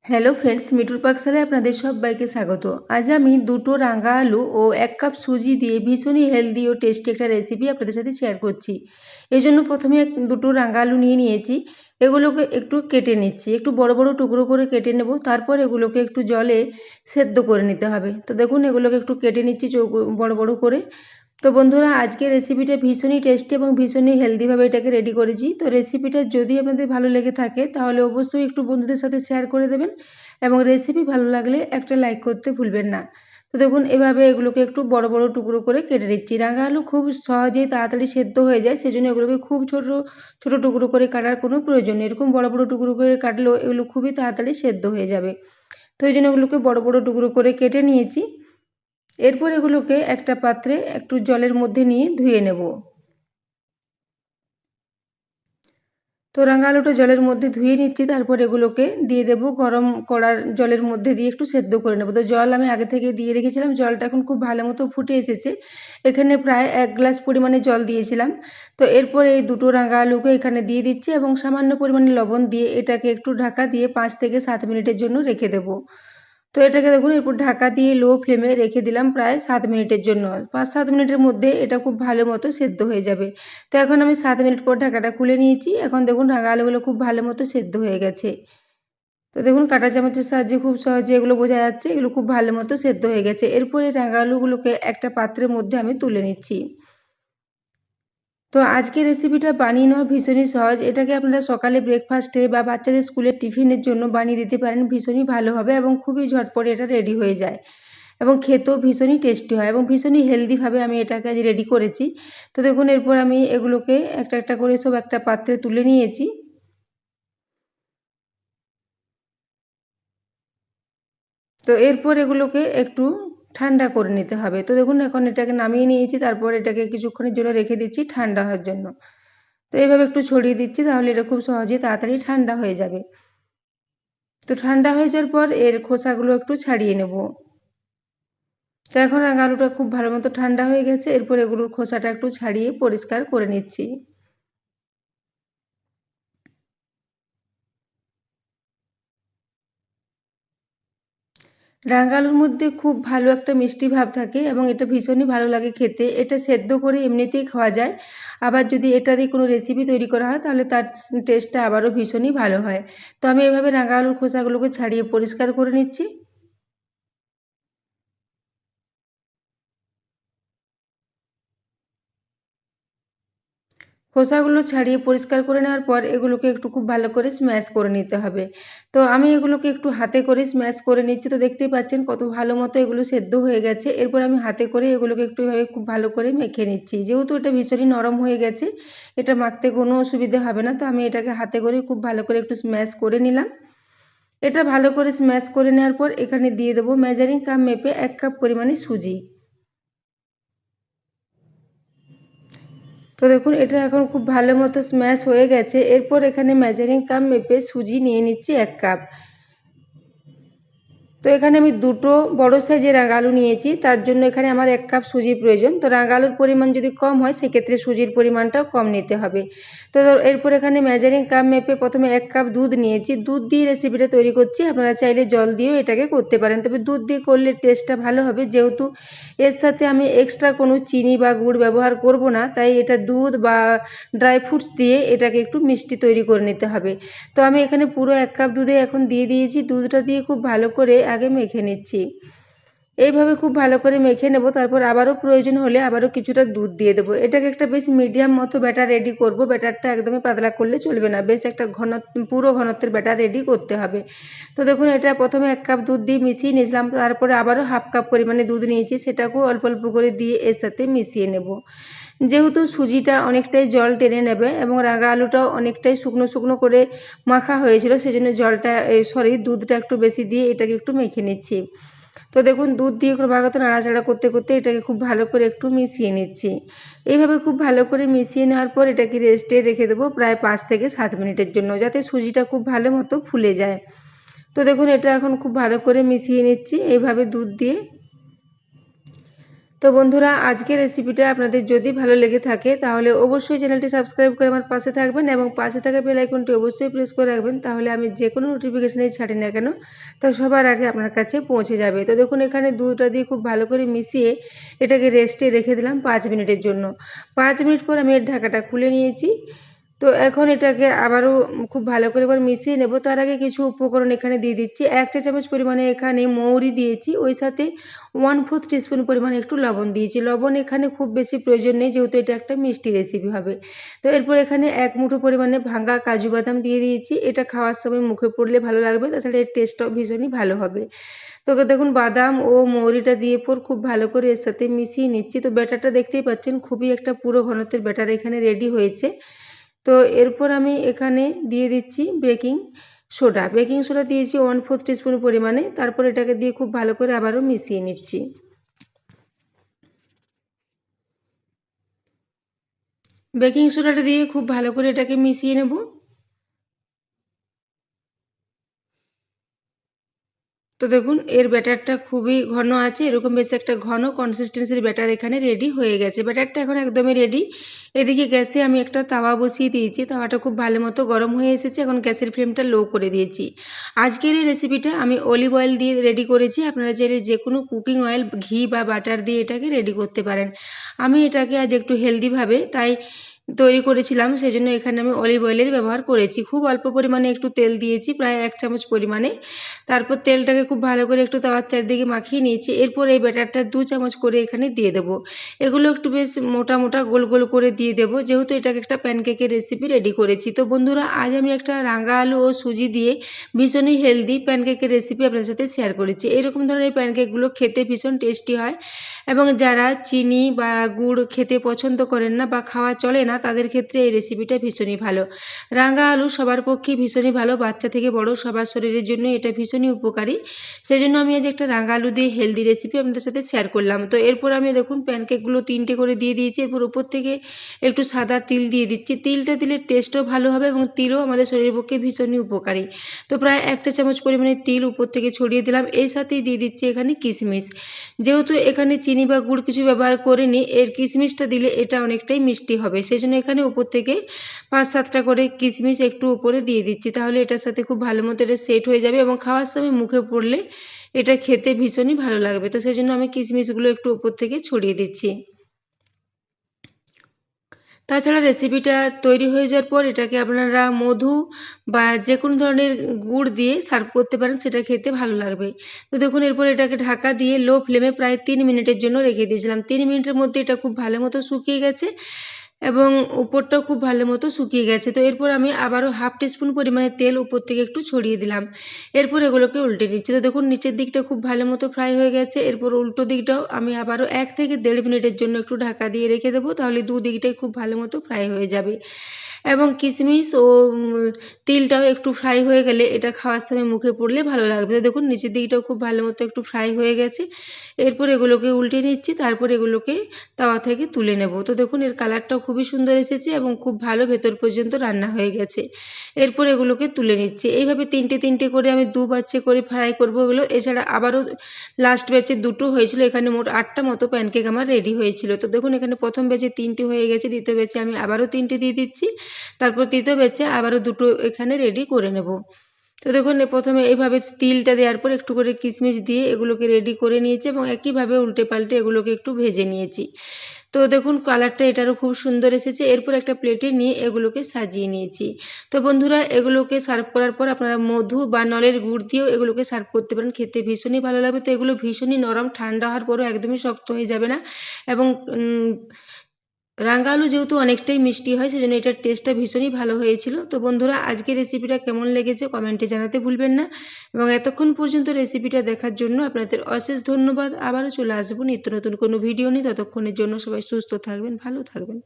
Hello friends, মিঠুর পাকশালে আপনাদের সবাইকে স্বাগত। আজ আমি দুটো রাঙা আলু ও 1 কাপ সুজি দিয়ে ভীষণই হেলদি ও টেস্টি একটা রেসিপি আপনাদের সাথে শেয়ার করছি। এই জন্য প্রথমে দুটো রাঙা আলু নিয়ে নিয়েছি। এগুলোকে একটু কেটে নিচ্ছি, একটু বড় বড় টুকরো করে কেটে নেব। তারপর এগুলোকে একটু জলে সেদ্ধ করে নিতে হবে। তো দেখুন এগুলোকে একটু কেটে নিচ্ছি বড় বড় করে। তো বন্ধুরা, আজকের রেসিপিটা ভীষণই টেস্টি এবং ভীষণই হেলদিভাবে এটাকে রেডি করেছি। তো রেসিপিটা যদি আপনাদের ভালো লেগে থাকে তাহলে অবশ্যই একটু বন্ধুদের সাথে শেয়ার করে দেবেন এবং রেসিপি ভালো লাগলে একটা লাইক করতে ভুলবেন না। তো দেখুন এভাবে এগুলোকে একটু বড় বড় টুকরো করে কেটে নিচ্ছি। রাঙা আলু খুব সহজেই তাড়াতাড়ি সেদ্ধ হয়ে যায়, সেজন্য এগুলোকে খুব ছোট ছোট টুকরো করে কাটার কোনো প্রয়োজন নেই। এরকম বড় বড় টুকরো করে কাটলেও এগুলো খুবই তাড়াতাড়ি সেদ্ধ হয়ে যাবে। তো এই জন্য এগুলোকে বড় বড় টুকরো করে কেটে নিয়েছি। এরপর এগুলোকে একটা পাত্রে একটু জলের মধ্যে নিয়ে ধুয়ে নেব। তো রাঙা আলুটা জলের মধ্যে ধুয়ে নিচ্ছি, তারপর এগুলোকে দিয়ে দেব গরম কড়ার জলের মধ্যে দিয়ে একটু সেদ্ধ করে নেব। তো জল আমি আগে থেকে দিয়ে রেখেছিলাম, জলটা এখন খুব ভালো মতো ফুটে এসেছে। এখানে প্রায় 1 গ্লাস পরিমাণে জল দিয়েছিলাম। তো এরপর এই দুটো রাঙা আলুকে এখানে দিয়ে দিচ্ছি এবং সামান্য পরিমাণে লবণ দিয়ে এটাকে একটু ঢাকা দিয়ে 5 থেকে 7 মিনিটের জন্য রেখে দেব। তো এটাকে দেখুন এরপর ঢাকা দিয়ে লো ফ্লেমে রেখে দিলাম প্রায় 7 মিনিটের জন্য। 5-7 মিনিটের মধ্যে এটা খুব ভালো মতো সেদ্ধ হয়ে যাবে। তো এখন আমি 7 মিনিট পর ঢাকাটা খুলে নিয়েছি। এখন দেখুন রাঙা আলুগুলো খুব ভালো মতো সেদ্ধ হয়ে গেছে। তো দেখুন কাঁটা চামচের সাহায্যে খুব সহজে এগুলো বোঝা যাচ্ছে এগুলো খুব ভালো মতো সেদ্ধ হয়ে গেছে। এরপরে রাঙা আলুগুলোকে একটা পাত্রের মধ্যে আমি তুলে নিচ্ছি। তো আজকের রেসিপিটা বানিয়ে নেওয়া ভীষণই সহজ। এটাকে আপনারা সকালে ব্রেকফাস্টে বা বাচ্চাদের স্কুলের টিফিনের জন্য বানিয়ে দিতে পারেন। ভীষণই ভালো হবে এবং খুবই ঝটপটে এটা রেডি হয়ে যায় এবং খেতেও ভীষণই টেস্টি হয় এবং ভীষণই হেলদিভাবে আমি এটাকে আজ রেডি করেছি। তো দেখুন এরপর আমি এগুলোকে একটা একটা করে সব একটা পাত্রে তুলে নিয়েছি। তো এরপর এগুলোকে একটু ঠান্ডা করে নিতে হবে। তো দেখুন এখন এটাকে নামিয়ে নিয়েছি, তারপর এটাকে কিছুক্ষণের জন্য রেখে দিচ্ছি ঠান্ডা হওয়ার জন্য। তো এইভাবে একটু ছড়িয়ে দিচ্ছি, তাহলে এটা খুব সহজেই তাড়াতাড়ি ঠান্ডা হয়ে যাবে। তো ঠান্ডা হয়ে যাওয়ার পর এর খোসাগুলো একটু ছাড়িয়ে নেব। তো এখন আলুটা খুব ভালো মতো ঠান্ডা হয়ে গেছে। এরপর এগুলোর খোসাটা একটু ছাড়িয়ে পরিষ্কার করে নিচ্ছি। রাঙা আলুর মধ্যে খুব ভালো একটা মিষ্টি ভাব থাকে এবং এটা ভীষণই ভালো লাগে খেতে। এটা সেদ্ধ করে এমনিতেই খাওয়া যায়। আবার যদি এটা দিয়ে কোনো রেসিপি তৈরি করা হয় তাহলে তার টেস্টটা আবারও ভীষণই ভালো হয়। তো আমি এভাবে রাঙা আলুর খোসাগুলোকে ছাড়িয়ে পরিষ্কার করে নিচ্ছি। খোসাগুলো ছাড়িয়ে পরিষ্কার করে নেওয়ার পর এগুলোকে একটু খুব ভালো করে স্ম্যাশ করে নিতে হবে। তো আমি এগুলোকে একটু হাতে করে স্ম্যাশ করে নিচ্ছি। তো দেখতেই পাচ্ছেন কত ভালো মতো এগুলো সেদ্ধ হয়ে গেছে। এরপর আমি হাতে করে এগুলোকে একটু এভাবে খুব ভালো করে মেখে নিচ্ছি। যেহেতু এটা ভীষণই নরম হয়ে গেছে, এটা মাখতে কোনো অসুবিধে হবে না। তো আমি এটাকে হাতে করে খুব ভালো করে একটু স্ম্যাশ করে নিলাম। এটা ভালো করে স্ম্যাশ করে নেওয়ার পর এখানে দিয়ে দেবো মেজারিং কাপ মেপে 1 কাপ পরিমাণে সুজি। তো দেখুন এটা এখন খুব ভালো মতো স্ম্যাশ হয়ে গেছে। এরপর এখানে মেজারিং কাপ মেপে সুজি নিয়ে নিচ্ছি 1 কাপ। তো এখানে আমি দুটো বড় সাইজের রাঙা আলু নিয়েছি, তার জন্য এখানে আমার 1 কাপ সুজির প্রয়োজন। তো রাঙা আলুর পরিমাণ যদি কম হয় সেক্ষেত্রে সুজির পরিমাণটাও কম নিতে হবে। তো এরপর এখানে মেজারিং কাপ মেপে প্রথমে 1 কাপ দুধ নিয়েছি। দুধ দিয়ে রেসিপিটা তৈরি করছি। আপনারা চাইলে জল দিয়েও এটাকে করতে পারেন, তবে দুধ দিয়ে করলে টেস্টটা ভালো হবে। যেহেতু এর সাথে আমি এক্সট্রা কোনো চিনি বা গুড় ব্যবহার করব না, তাই এটা দুধ বা ড্রাই ফ্রুটস দিয়ে এটাকে একটু মিষ্টি তৈরি করে নিতে হবে। তো আমি এখানে পুরো 1 কাপ দুধে এখন দিয়ে দিয়েছি। দুধটা দিয়ে খুব ভালো করে আগে মেখে নিচ্ছি। এইভাবে খুব ভালো করে মেখে নেব। তারপর আবারও প্রয়োজন হলে আবারও কিছুটা দুধ দিয়ে দেবো। এটাকে একটা বেশ মিডিয়াম মতো ব্যাটার রেডি করব। ব্যাটারটা একদমই পাতলা করলে চলবে না, বেশ একটা পুরো ঘনত্বের ব্যাটার রেডি করতে হবে। তো দেখুন এটা প্রথমে 1 কাপ দুধ দিয়ে মিশিয়ে নিয়েছিলাম, তারপরে আবারও হাফ কাপ পরিমাণে দুধ নিয়েছি, সেটাকেও অল্প অল্প করে দিয়ে এর সাথে মিশিয়ে নেব। যেহেতু সুজিটা অনেকটাই জল টেনে নেবে এবং রাঙা আলুটাও অনেকটাই শুকনো শুকনো করে মাখা হয়েছিল, সেজন্য দুধটা একটু বেশি দিয়ে এটাকে একটু মেখে নিচ্ছি। তো দেখুন দুধ দিয়ে ক্রমাগত নাড়াচাড়া করতে করতে এটাকে খুব ভালো করে একটু মিশিয়ে নিচ্ছি। এইভাবে খুব ভালো করে মিশিয়ে নেওয়ার পর এটাকে রেস্টে রেখে দেবো প্রায় 5 থেকে 7 মিনিটের জন্য, যাতে সুজিটা খুব ভালো মতো ফুলে যায়। তো দেখুন এটা এখন খুব ভালো করে মিশিয়ে নিচ্ছি এইভাবে দুধ দিয়ে। তো বন্ধুরা, আজকের রেসিপিটা আপনাদের যদি ভালো লেগে থাকে তাহলে অবশ্যই চ্যানেলটি সাবস্ক্রাইব করে আমার পাশে থাকবেন এবং পাশে থাকা বেল আইকনটি অবশ্যই প্রেস করে রাখবেন, তাহলে আমি যে কোনো নোটিফিকেশানেই ছাড়ি না কেন তা সবার আগে আপনার কাছে পৌঁছে যাবে। তো দেখুন, এখানে দুধটা দিয়ে খুব ভালো করে মিশিয়ে এটাকে রেস্টে রেখে দিলাম 5 মিনিটের জন্য। 5 মিনিট পর আমি এর ঢাকাটা খুলে নিয়েছি। তো এখন এটাকে আবারও খুব ভালো করে এবার মিশিয়ে নেব। তার আগে কিছু উপকরণ এখানে দিয়ে দিচ্ছি। 1 চা চামচ পরিমাণে এখানে মৌরি দিয়েছি, ওই সাথে 1/4 টিস্পুন পরিমাণে একটু লবণ দিয়েছি। লবণ এখানে খুব বেশি প্রয়োজন নেই, যেহেতু এটা একটা মিষ্টি রেসিপি হবে। তো এরপর এখানে 1 মুঠো পরিমাণে ভাঙা কাজু বাদাম দিয়ে দিয়েছি। এটা খাওয়ার সময় মুখে পড়লে ভালো লাগবে, তাছাড়া এর টেস্টটাও ভীষণই ভালো হবে। তো দেখুন, বাদাম ও মৌরিটা দিয়ে পর খুব ভালো করে এর সাথে মিশিয়ে নিচ্ছি। তো ব্যাটারটা দেখতেই পাচ্ছেন, খুবই একটা পুরো ঘনত্বের ব্যাটার এখানে রেডি হয়েছে। তো এরপর আমি এখানে দিয়ে দিচ্ছি বেকিং সোডা। বেকিং সোডা দিয়েছি 1/4 টিস্পুন পরিমাণে। তারপর এটাকে দিয়ে খুব ভালো করে আবারও মিশিয়ে নিচ্ছি। বেকিং সোডাটা দিয়ে খুব ভালো করে এটাকে মিশিয়ে নেব। তো দেখুন, এর ব্যাটারটা খুবই ঘন আছে, এরকম বেশ একটা ঘন কনসিস্টেন্সির ব্যাটার এখানে রেডি হয়ে গেছে। ব্যাটারটা এখন একদমই রেডি। এদিকে গ্যাসে আমি একটা তাওয়া বসিয়ে দিয়েছি। তাওয়াটা খুব ভালো মতো গরম হয়ে এসেছে। এখন গ্যাসের ফ্লেমটা লো করে দিয়েছি। আজকের এই রেসিপিটা আমি অলিভ অয়েল দিয়ে রেডি করেছি। আপনারা চাইলে যে কোনো কুকিং অয়েল, ঘি বা বাটার দিয়ে এটাকে রেডি করতে পারেন। আমি এটাকে আজ একটু হেলদিভাবে তাই তৈরি করেছিলাম, সেজন্য এখানে আমি অলিভ অয়েলের ব্যবহার করেছি। খুব অল্প পরিমাণে একটু তেল দিয়েছি, প্রায় 1 চামচ পরিমাণে। তারপর তেলটাকে খুব ভালো করে একটু তাওয়ার চারদিকে মাখিয়ে নিয়েছি। এরপর এই ব্যাটারটা 2 চামচ করে এখানে দিয়ে দেবো। এগুলো একটু বেশ মোটা মোটা গোল গোল করে দিয়ে দেবো, যেহেতু এটাকে একটা প্যানকেকের রেসিপি রেডি করেছি। তো বন্ধুরা, আজ আমি একটা রাঙা আলু ও সুজি দিয়ে ভীষণই হেলদি প্যানকেকের রেসিপি আপনাদের সাথে শেয়ার করেছি। এরকম ধরনের প্যানকেকগুলো খেতে ভীষণ টেস্টি হয় এবং যারা চিনি বা গুড় খেতে পছন্দ করেন না বা খাওয়া চলে না, তাদের ক্ষেত্রে এই রেসিপিটা ভীষণই ভালো। রাঙা আলু সবার পক্ষেই ভীষণই ভালো, বাচ্চা থেকে বড় সবার শরীরের জন্য এটা ভীষণই উপকারী। সেজন্য আমি আজ একটা রাঙা আলু দিয়ে হেলদি রেসিপি আপনাদের সাথে শেয়ার করলাম। তো এরপর আমি দেখুন প্যানকেকগুলো 3টে করে দিয়ে দিয়েছি। এরপর উপর থেকে একটু সাদা তিল দিয়ে দিচ্ছি। তিলটা দিলে টেস্টও ভালো হবে এবং তিলও আমাদের শরীরের পক্ষে ভীষণই উপকারী। তো প্রায় 1 চা চামচ পরিমাণে তিল উপর থেকে ছড়িয়ে দিলাম। এর সাথেই দিয়ে দিচ্ছি এখানে কিশমিশ। যেহেতু এখানে চিনি বা গুড় কিছু ব্যবহার করিনি, এর কিশমিশটা দিলে এটা অনেকটাই মিষ্টি হবে। সেজন্য এখানে উপর থেকে 5-7টা করে কিশমিশ একটু উপরে দিয়ে দিচ্ছি। তাহলে এটার সাথে খুব ভালো মতো এটা সেট হয়ে যাবে এবং খাওয়ার সময় মুখে পড়লে এটা খেতে ভীষণই ভালো লাগবে। তো সেজন্য আমি কিশমিশগুলো একটু উপর থেকে ছড়িয়ে দিচ্ছি। তাছাড়া রেসিপিটা তৈরি হয়ে যাওয়ার পর এটাকে আপনারা মধু বা যে কোনো ধরনের গুড় দিয়ে সার্ভ করতে পারেন, সেটা খেতে ভালো লাগবে। তো দেখুন, এরপর এটাকে ঢাকা দিয়ে লো ফ্লেমে প্রায় 3 মিনিটের জন্য রেখে দিয়েছিলাম। 3 মিনিটের মধ্যে এটা খুব ভালো মতো শুকিয়ে গেছে এবং উপরটাও খুব ভালো মতো শুকিয়ে গেছে। তো এরপর আমি আবারও 1/2 টিস্পুন পরিমাণে তেল উপর থেকে একটু ছড়িয়ে দিলাম। এরপর এগুলোকে উল্টে দিচ্ছি। তো দেখুন, নিচের দিকটা খুব ভালো মতো ফ্রাই হয়ে গেছে। এরপর উল্টো দিকটাও আমি আবারও 1 থেকে 1.5 মিনিটের জন্য একটু ঢাকা দিয়ে রেখে দেবো, তাহলে দুদিকটাই খুব ভালো মতো ফ্রাই হয়ে যাবে। এবং কিশমিশ ও তিলটাও একটু ফ্রাই হয়ে গেলে এটা খাওয়ার সময় মুখে পড়লে ভালো লাগবে। তো দেখুন, নিচের দিকটাও খুব ভালো মতো একটু ফ্রাই হয়ে গেছে। এরপর এগুলোকে উল্টে নিচ্ছি, তারপর এগুলোকে তাওয়া থেকে তুলে নেব। তো দেখুন, এর কালারটাও খুবই সুন্দর এসেছে এবং খুব ভালো ভেতর পর্যন্ত রান্না হয়ে গেছে। এরপর এগুলোকে তুলে নিচ্ছি। এইভাবে 3টে করে আমি 2 ব্যাচে করে ফ্রাই করব এগুলো। এছাড়া আবারও লাস্ট ব্যাচে 2টো হয়েছিল। এখানে মোট 8টা মতো প্যানকেক আমার রেডি হয়েছিল। তো দেখুন, এখানে প্রথম ব্যাচে 3টে হয়ে গেছে, দ্বিতীয় ব্যাচে আমি আবারও 3টে দিয়ে দিচ্ছি। তারপর তৃতীয় ব্যাচে আবারও 2টো এখানে রেডি করে নেব। তো দেখুন, প্রথমে এইভাবে তিলটা দেওয়ার পর একটু করে কিশমিশ দিয়ে এগুলোকে রেডি করে নিয়েছি এবং একইভাবে উল্টে পাল্টে এগুলোকে একটু ভেজে নিয়েছি। তো দেখুন, কালারটা এটারও খুব সুন্দর এসেছে। এরপর একটা প্লেটে নিয়ে এগুলোকে সাজিয়ে নিয়েছি। তো বন্ধুরা, এগুলোকে সার্ভ করার পর আপনারা মধু বা নলের গুড় দিয়েও এগুলোকে সার্ভ করতে পারেন, খেতে ভীষণই ভালো লাগবে। তো এগুলো ভীষণই নরম, ঠান্ডা হওয়ার পরও একদমই শক্ত হয়ে যাবে না এবং রাঙা আলু যেহেতু অনেকটাই মিষ্টি হয়, সেজন্য এটার টেস্টটা ভীষণই ভালো হয়েছিল। তো বন্ধুরা, আজকের রেসিপিটা কেমন লেগেছে কমেন্টে জানাতে ভুলবেন না এবং এতক্ষণ পর্যন্ত রেসিপিটা দেখার জন্য আপনাদের অশেষ ধন্যবাদ। আবারও চলে আসবো নিত্য নতুন কোনো ভিডিও নিয়ে। ততক্ষণের জন্য সবাই সুস্থ থাকবেন, ভালো থাকবেন।